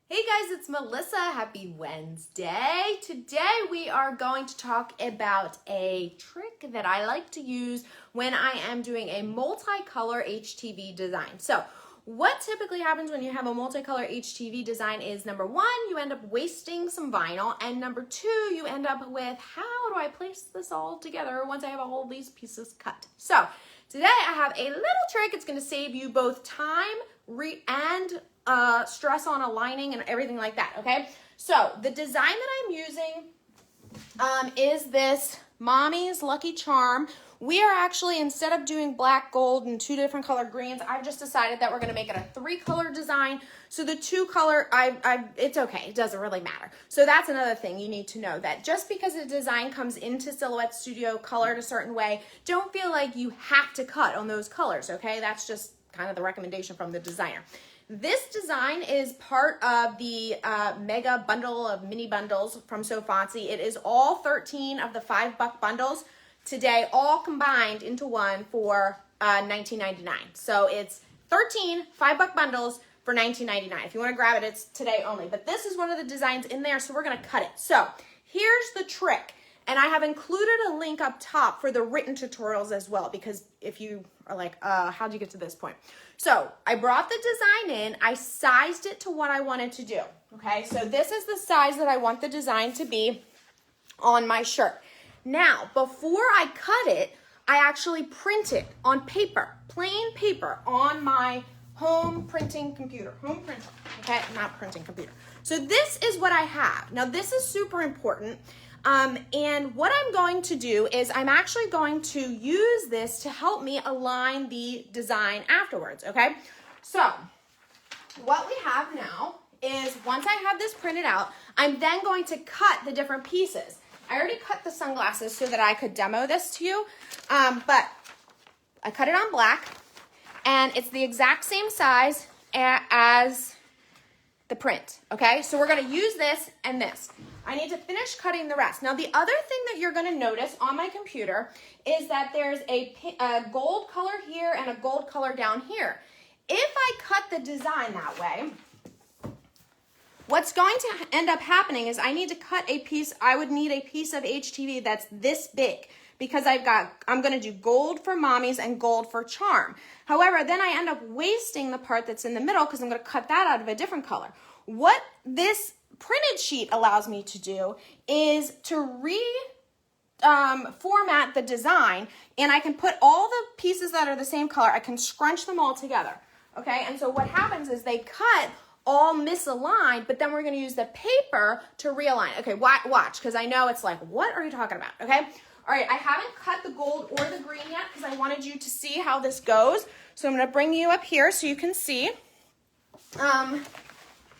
Hey guys, it's Melissa. Happy Wednesday. Today we are going to talk about a trick that I like to use when I am doing a multicolor HTV design. So what typically happens when you have a multicolor HTV design is, number one, you end up wasting some vinyl, and number two, you end up with, how do I place this all together once I have all these pieces cut? So today I have a little trick. It's going to save you both time and stress on aligning and everything like that, okay? So the design that I'm using is this Mommy's Lucky Charm. We are actually, instead of doing black, gold, and two different color greens, I've just decided that we're going to make it a 3-color design. So the 2-color, it's okay. It doesn't really matter. So that's another thing you need to know, that just because a design comes into Silhouette Studio colored a certain way, don't feel like you have to cut on those colors, okay? That's just kind of the recommendation from the designer. This design is part of the mega bundle of mini bundles from So Fancy. It is all 13 of the $5 bundles today, all combined into one for $19.99. So it's 13 $5 bundles for $19.99. If you want to grab it, it's today only. But this is one of the designs in there, so we're going to cut it. So here's the trick. And I have included a link up top for the written tutorials as well, because if you are like, how'd you get to this point? So I brought the design in, I sized it to what I wanted to do, okay? So this is the size that I want the design to be on my shirt. Now, before I cut it, I actually print it on paper, plain paper, on my home printing computer, home printer, okay? Not printing computer. So this is what I have. Now this is super important. And what I'm going to do is I'm actually going to use this to help me align the design afterwards, okay? So what we have now is, once I have this printed out, I'm then going to cut the different pieces. I already cut the sunglasses so that I could demo this to you, but I cut it on black, and it's the exact same size as the print, okay? So we're gonna use this and this. I need to finish cutting the rest. Now, the other thing that you're gonna notice on my computer is that there's a gold color here and a gold color down here. If I cut the design that way, what's going to end up happening is I need to cut a piece, I would need a piece of HTV that's this big, because I'm gonna do gold for Mommy's and gold for Charm. However, then I end up wasting the part that's in the middle because I'm gonna cut that out of a different color. What this printed sheet allows me to do is to format the design, and I can put all the pieces that are the same color, I can scrunch them all together, okay? And so what happens is they cut all misaligned, but then we're gonna use the paper to realign. Okay, watch, because I know it's like, what are you talking about, okay? All right, I haven't cut the gold or the green yet because I wanted you to see how this goes. So I'm gonna bring you up here so you can see.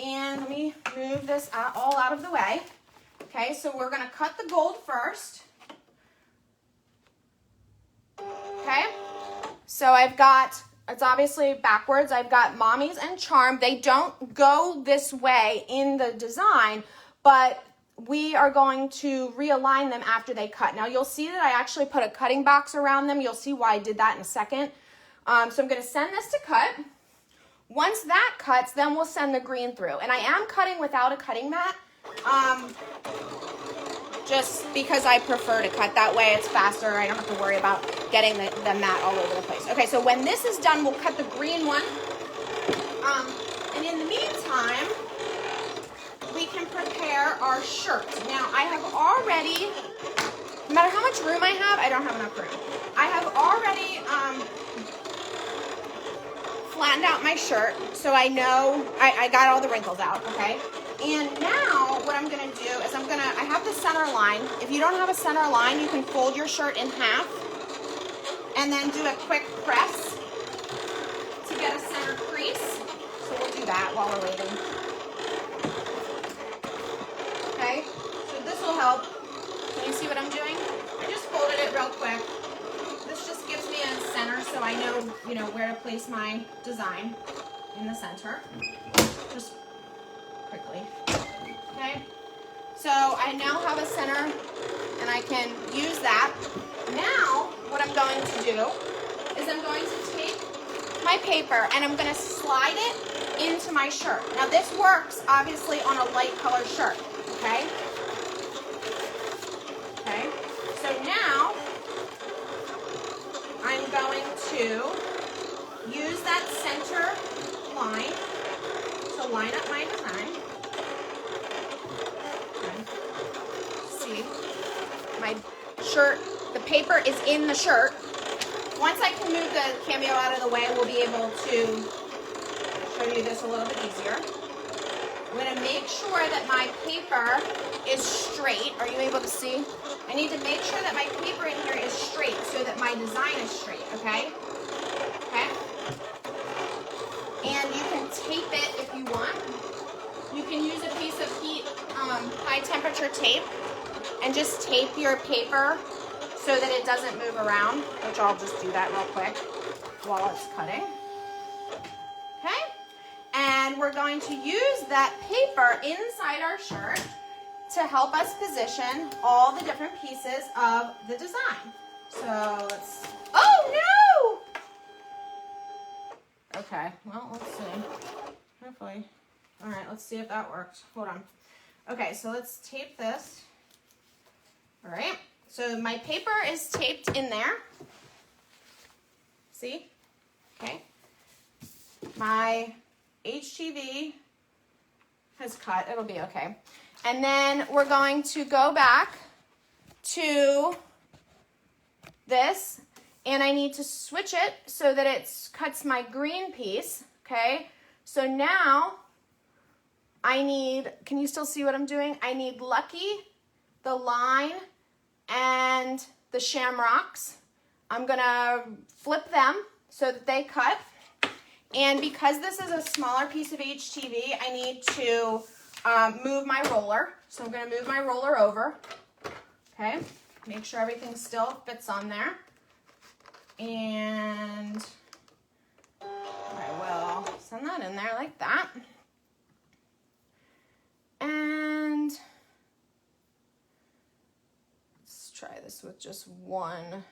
And let me move this all out of the way. Okay, so we're gonna cut the gold first. Okay, so I've got, it's obviously backwards, I've got Mommy's and Charm. They don't go this way in the design, but we are going to realign them after they cut. Now you'll see that I actually put a cutting box around them. You'll see why I did that in a second. So I'm gonna send this to cut. Once that cuts, then we'll send the green through. And I am cutting without a cutting mat, just because I prefer to cut that way. It's faster. I don't have to worry about getting the mat all over the place. Okay, so when this is done, we'll cut the green one. And in the meantime, we can prepare our shirt. Now, I have already, no matter how much room I have, I don't have enough room. I have already flattened out my shirt, so I know I got all the wrinkles out, okay? And now what I'm gonna do is I have the center line. If you don't have a center line, you can fold your shirt in half and then do a quick press to get a center crease. So we'll do that while we're waiting. Okay, so this will help. Can you see what I'm doing? I just folded it real quick. This just gives me a center so I know, where to place my design in the center. Just quickly. Okay, so I now have a center and I can use that. Now, what I'm going to do is I'm going to take my paper and I'm going to slide it into my shirt. Now this works obviously on a light colored shirt, okay? Okay, so now I'm going to use that center line to line up my design. Okay. See, my shirt, the paper is in the shirt. Once I can move the Cameo out of the way, we'll be able to show you this a little bit easier. I'm going to make sure that my paper is straight. Are you able to see? I need to make sure that my paper in here is straight so that my design is straight, okay? Okay? And you can tape it if you want. You can use a piece of high temperature tape and just tape your paper so that it doesn't move around, which I'll just do that real quick while it's cutting. Okay? And we're going to use that paper inside our shirt to help us position all the different pieces of the design. So let's, oh no! Okay, well, let's see. Hopefully. All right, let's see if that worked. Hold on. Okay, so let's tape this. All right. So my paper is taped in there. See? Okay. My HTV has cut. It'll be okay. And then we're going to go back to this, and I need to switch it so that it cuts my green piece. Okay. So now I need, can you still see what I'm doing? I need Lucky, the line, and the shamrocks. I'm gonna flip them so that they cut. And because this is a smaller piece of HTV, I need to move my roller. So I'm gonna move my roller over, okay? Make sure everything still fits on there. And I will send that in there like that. And try this with just one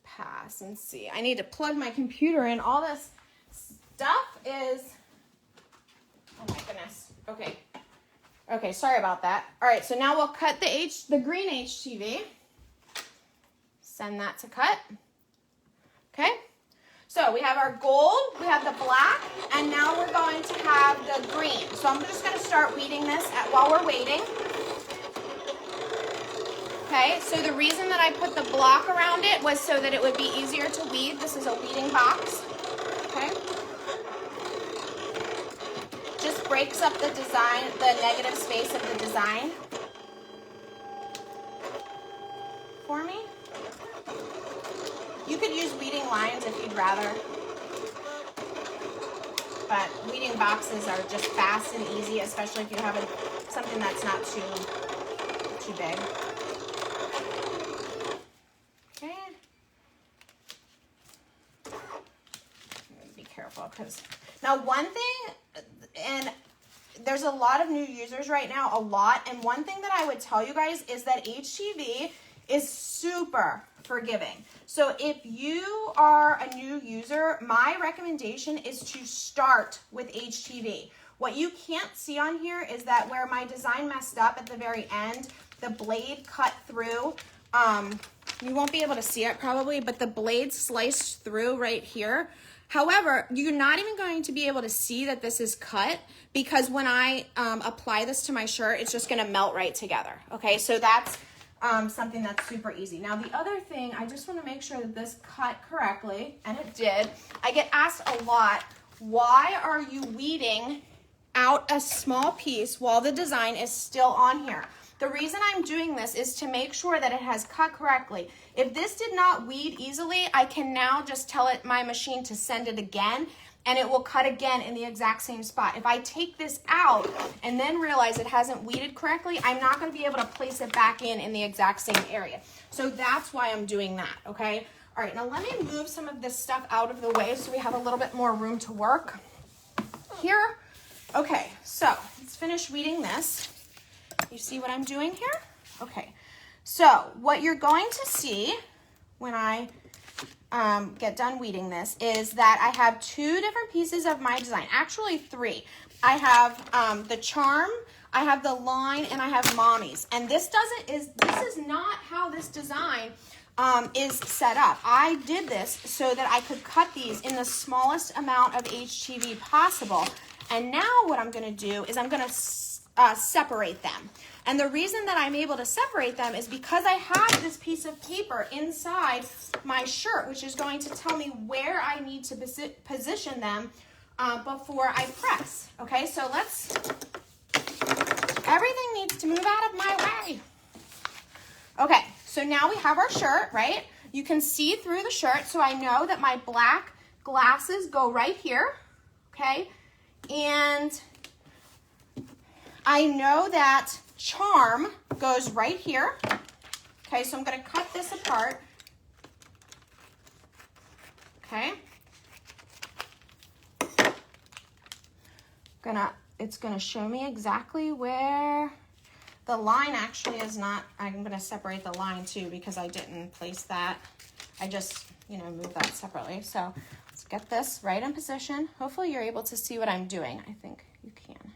pass and see. I need to plug my computer in. All this stuff is, oh my goodness. Okay. Okay, sorry about that. All right, so now we'll cut the green HTV. Send that to cut. Okay. So we have our gold, we have the black, and now we're going to have the green. So I'm just going to start weeding this while we're waiting. Okay, so the reason that I put the block around it was so that it would be easier to weed. This is a weeding box, okay? Just breaks up the design, the negative space of the design for me. You could use weeding lines if you'd rather, but weeding boxes are just fast and easy, especially if you have something that's not too big. Okay. Be careful because now one thing, and there's a lot of new users right now, and one thing that I would tell you guys is that HTV is super forgiving. So if you are a new user, my recommendation is to start with HTV. What you can't see on here is that where my design messed up at the very end, the blade cut through. You won't be able to see it probably, but the blade sliced through right here. However, you're not even going to be able to see that this is cut because when I apply this to my shirt, it's just gonna melt right together. Okay, so that's something that's super easy. Now the other thing, I just wanna make sure that this cut correctly, and it did. I get asked a lot, why are you weeding out a small piece while the design is still on here? The reason I'm doing this is to make sure that it has cut correctly. If this did not weed easily, I can now just tell my machine to send it again and it will cut again in the exact same spot. If I take this out and then realize it hasn't weeded correctly, I'm not gonna be able to place it back in the exact same area. So that's why I'm doing that, okay? All right, now let me move some of this stuff out of the way so we have a little bit more room to work here. Okay, so let's finish weeding this. You see what I'm doing here? Okay, so what you're going to see when I get done weeding this is that I have 2 different pieces of my design, actually 3. I have the charm, I have the line, and I have Mommy's. And this is not how this design is set up. I did this so that I could cut these in the smallest amount of HTV possible. And now what I'm going to do is I'm going to separate them. And the reason that I'm able to separate them is because I have this piece of paper inside my shirt, which is going to tell me where I need to position them before I press. Okay, so everything needs to move out of my way. Okay, so now we have our shirt, right? You can see through the shirt, so I know that my black glasses go right here, okay? And I know that charm goes right here. Okay, so I'm going to cut this apart. Okay. It's going to show me exactly where the line actually is not. I'm going to separate the line too because I didn't place that. I just, moved that separately. So let's get this right in position. Hopefully you're able to see what I'm doing. I think you can.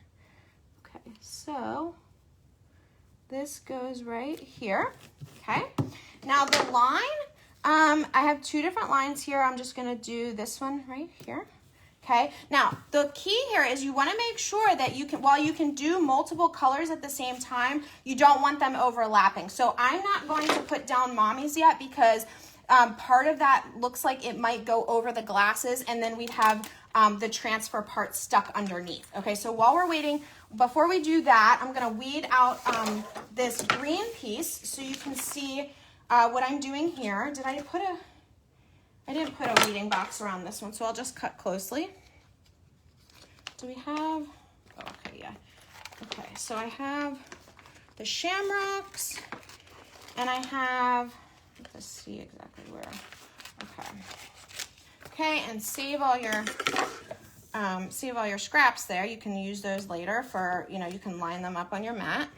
Okay, so this goes right here. Okay, now the line, I have 2 different lines here. I'm just going to do this one right here. Okay, now the key here is you want to make sure that while you can do multiple colors at the same time, you don't want them overlapping. So I'm not going to put down Mommy's yet because part of that looks like it might go over the glasses, and then we'd have the transfer part stuck underneath. Okay, so while we're waiting, before we do that, I'm going to weed out this green piece so you can see what I'm doing here. I didn't put a weeding box around this one, so I'll just cut closely. Do we have, oh, okay, yeah. Okay, so I have the shamrocks, and I have, let's see exactly where, okay. Okay, and save all your scraps there. You can use those later for, you can line them up on your mat.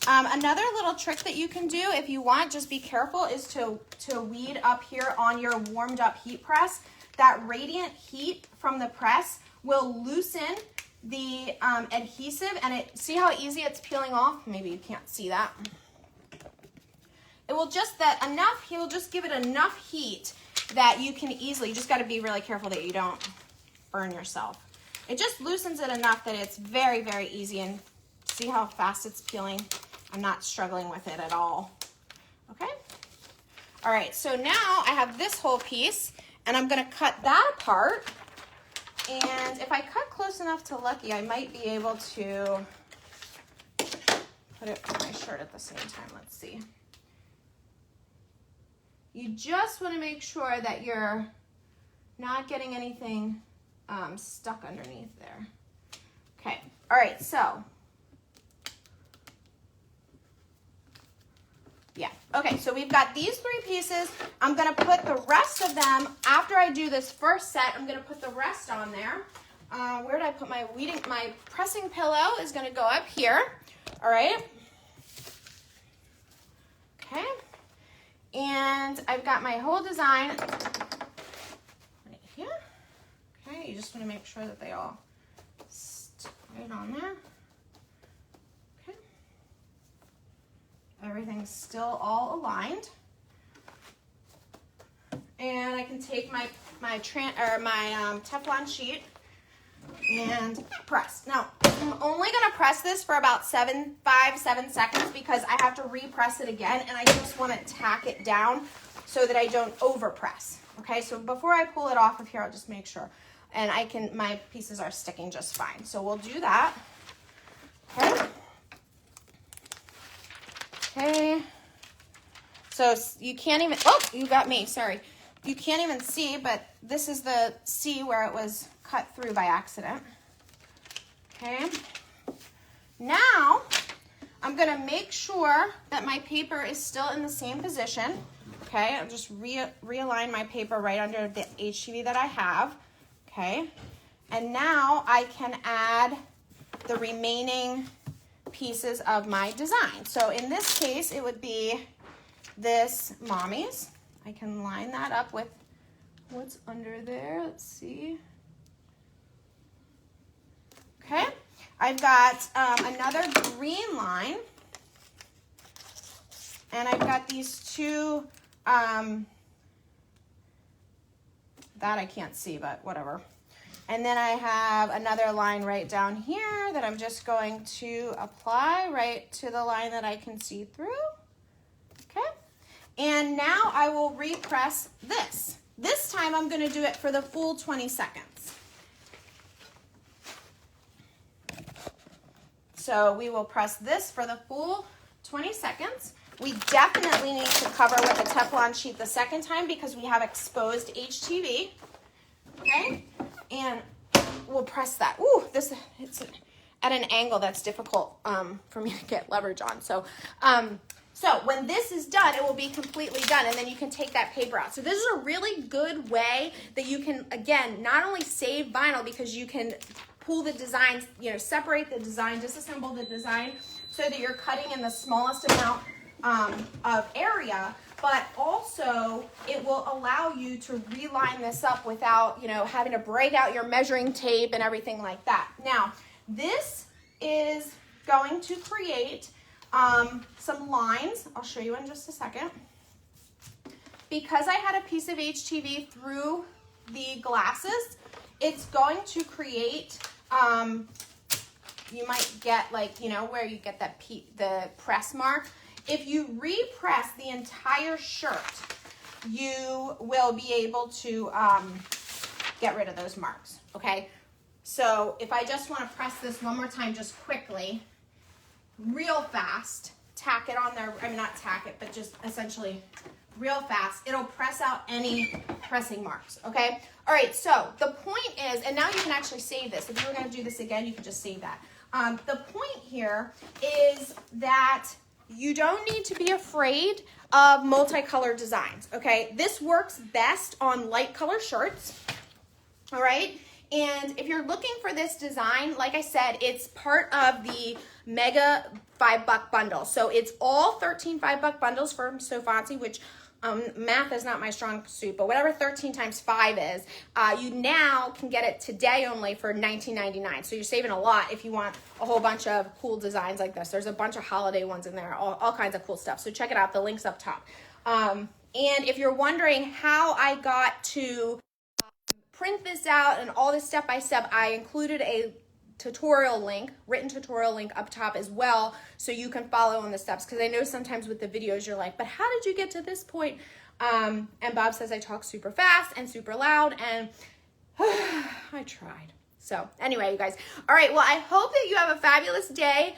Another little trick that you can do if you want, just be careful, is to weed up here on your warmed up heat press. That radiant heat from the press will loosen the adhesive, and see how easy it's peeling off? Maybe you can't see that. It will just he'll just give it enough heat that you can easily, you just got to be really careful that you don't burn yourself. It just loosens it enough that it's very, very easy, and see how fast it's peeling? I'm not struggling with it at all. Okay? All right, so now I have this whole piece, and I'm gonna cut that apart. And if I cut close enough to Lucky, I might be able to put it on my shirt at the same time. Let's see. You just wanna make sure that you're not getting anything stuck underneath there. Okay, all right, so. Yeah, okay, so we've got these 3 pieces. I'm gonna put the rest of them, after I do this first set, I'm gonna put the rest on there. Where did I put my pressing pillow is gonna go up here, all right? Okay, and I've got my whole design right here. Okay, you just wanna make sure that they all stick right on there. Everything's still all aligned. And I can take my Teflon sheet and press. Now, I'm only gonna press this for about 7 seconds because I have to repress it again, and I just wanna tack it down so that I don't overpress. Okay, so before I pull it off of here, I'll just make sure. And my pieces are sticking just fine. So we'll do that. Okay. Okay, so you can't even, oh, you got me, sorry. You can't even see, but this is the C where it was cut through by accident. Okay, now I'm gonna make sure that my paper is still in the same position. Okay, I'll just realign my paper right under the HTV that I have. Okay, and now I can add the remaining pieces of my design. So in this case, it would be this Mommy's. I can line that up with what's under there. Let's see. Okay, I've got another green line, and I've got these two, that I can't see, but whatever. And then I have another line right down here that I'm just going to apply right to the line that I can see through. Okay, and now I will repress this. This time I'm going to do it for the full 20 seconds. So we will press this for the full 20 seconds. We definitely need to cover with a Teflon sheet the second time because we have exposed HTV. Okay, and we'll press that. Ooh, it's at an angle that's difficult for me to get leverage on. So when this is done, it will be completely done, and then you can take that paper out. So this is a really good way that you can, again, not only save vinyl because you can pull the designs, you know, separate the design, disassemble the design so that you're cutting in the smallest amount of area, but also it will allow you to reline this up without, you know, having to break out your measuring tape and everything like that. Now, this is going to create some lines. I'll show you in just a second. Because I had a piece of HTV through the glasses, it's going to create, you might get like, you know, where you get that the press mark. If you repress the entire shirt, you will be able to get rid of those marks, okay? So if I just want to press this one more time just quickly, real fast, tack it on there, I mean not tack it, but just essentially real fast, it'll press out any pressing marks, okay? All right, so the point is, and now you can actually save this. If you were gonna do this again, you can just save that. The point here is that you don't need to be afraid of multicolored designs, okay? This works best on light color shirts, all right? And if you're looking for this design, like I said, it's part of the Mega $5 bundle. So it's all 13 $5 bundles from So Fancy, which math is not my strong suit, but whatever 13 times 5 is, you now can get it today only for $19.99. So you're saving a lot if you want a whole bunch of cool designs like this. There's a bunch of holiday ones in there, all kinds of cool stuff. So check it out. The link's up top. And if you're wondering how I got to print this out and all this step by step, I included a tutorial link, written tutorial link up top as well, so you can follow on the steps, because I know sometimes with the videos you're like, but how did you get to this point? And Bob says I talk super fast and super loud, and I tried. So anyway, you guys, all right, well, I hope that you have a fabulous day.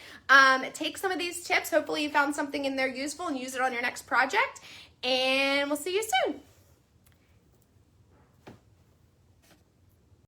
Take some of these tips. Hopefully you found something in there useful and use it on your next project, and we'll see you soon.